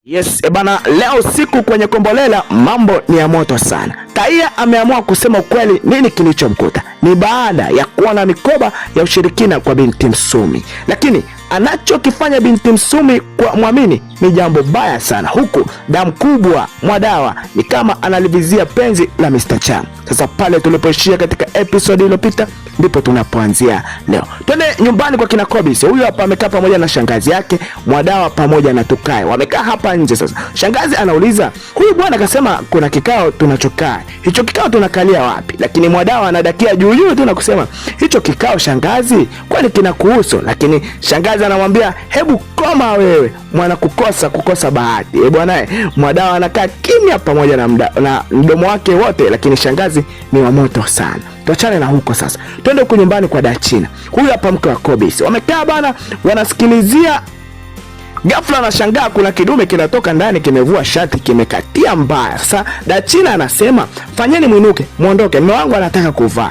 Yes, bana, leo siku kwenye Kombolela mambo ni ya moto sana. Taia ameamua kusema ukweli nini kilichomkuta. Ni baada ya kuona mikoba ya ushirikina kwa binti Msumi. Lakini anachokifanya binti Msumi kwa Mwamini ni jambo baya sana, huku damu kubwa Mwadawa ni kama analivizia penzi la Mr. Chang. Sasa pale tulipoishia katika episode iliyopita ndipo tunapoanzia leo. Twende nyumbani kwa kina Kobisi. Huyu hapa amekaa pamoja na shangazi yake Mwadawa pamoja na Tukae. Wamekaa hapa nje sasa. Shangazi anauliza, huyu bwana akasema kuna kikao tunachokaa. Hicho kikao tunakalia wapi? Lakini Mwadawa anadakia juu tu na kusema, hicho kikao shangazi, kwani kinakuhusu? Lakini shangazi anamwambia, hebu koma wewe, mwana kukosa bahati. Bwana Mwadawa anakaa kimya pamoja na mdomo wake wote, lakini shangazi ni wa moto sana. Tuachane na huko sasa. Twende huko nyumbani kwa Dachina. Huyu hapa mke wa Kobisi. Wamekaa bana wanasikilizia. Ghafla anashangaa kuna kidume kinatoka ndani kimevua shati kimekatia mbaya. Sasa Dachina anasema, fanyeni mwinuke, muondoke. Mume wangu anataka kuvaa.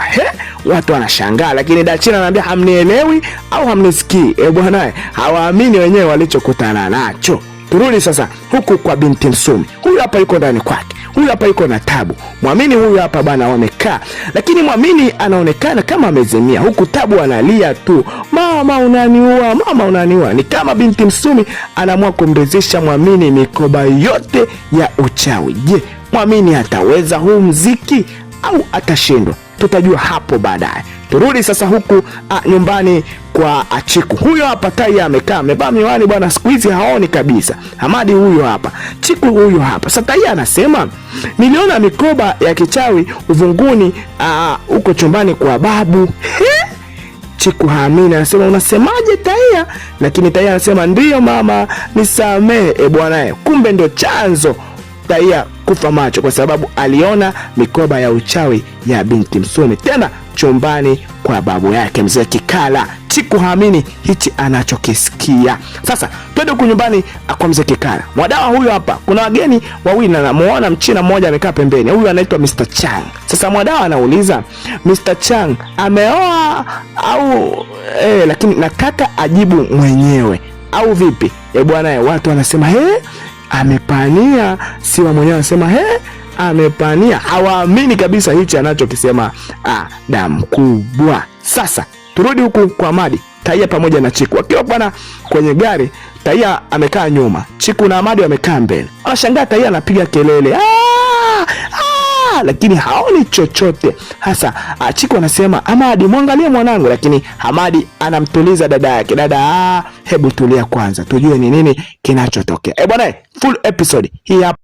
Watu wanashangaa, lakini Dachina anambia hamnielewi au hamnisikii. Bwana hawaamini wenyewe walichokutana nacho. Turudi sasa huku kwa binti Msumi. Huyu hapa yuko ndani kwake. Huyu hapa yuko na Tabu. Mwamini huyu hapa bana wamekaa. Lakini Mwamini anaonekana kama amezimia. Huku Tabu analia tu, mama unaniua, mama unaniua. Ni kama binti Msumi anaamua kumbezesha Mwamini mikoba yote ya uchawi. Je, Mwamini ataweza huu mziki au atashindwa? Tutajua hapo baadaye. Turudi sasa huku nyumbani kwa Chiku. Huyo hapa Taia amekaa, amevaa miwani bwana, siku hizi haoni kabisa. Hamadi huyo hapa, Chiku huyo hapa. Sasa Taia anasema, niliona mikoba ya kichawi uvunguni huko chumbani kwa babu. Chiku haamini, anasema unasemaje Taia? Lakini Taia anasema, ndiyo mama, nisamee. Bwana kumbe ndio chanzo Taia kufa macho, kwa sababu aliona mikoba ya uchawi ya binti Msumi tena chumbani kwa babu yake mzee Kikala. Chiku haamini hichi anachokisikia. Sasa twende huko nyumbani kwa mzee Kikala. Mwadawa huyu hapa, kuna wageni wawili na namuona mchina mmoja amekaa pembeni. Huyu anaitwa Mr. Chang. Sasa Mwadawa anauliza, Mr. Chang ameoa au lakini nataka ajibu mwenyewe au vipi? Bwana watu wanasema amepania, siwa mwenyewe anasema amepania. Hawaamini kabisa hichi anachokisema damu kubwa. Sasa turudi huku kwa Hamadi, Taia pamoja na Chiku. Wakiwa bwana kwenye gari, Taia amekaa nyuma, Chiku na Hamadi wamekaa mbele. Wanashangaa Taia anapiga kelele lakini haoni chochote. Hasa Chiku anasema, Hamadi muangalie mwanangu, lakini Hamadi anamtuliza dada yake. Dada hebu tulia kwanza tujue ni nini kinachotokea. Bwana full episode hii hapa.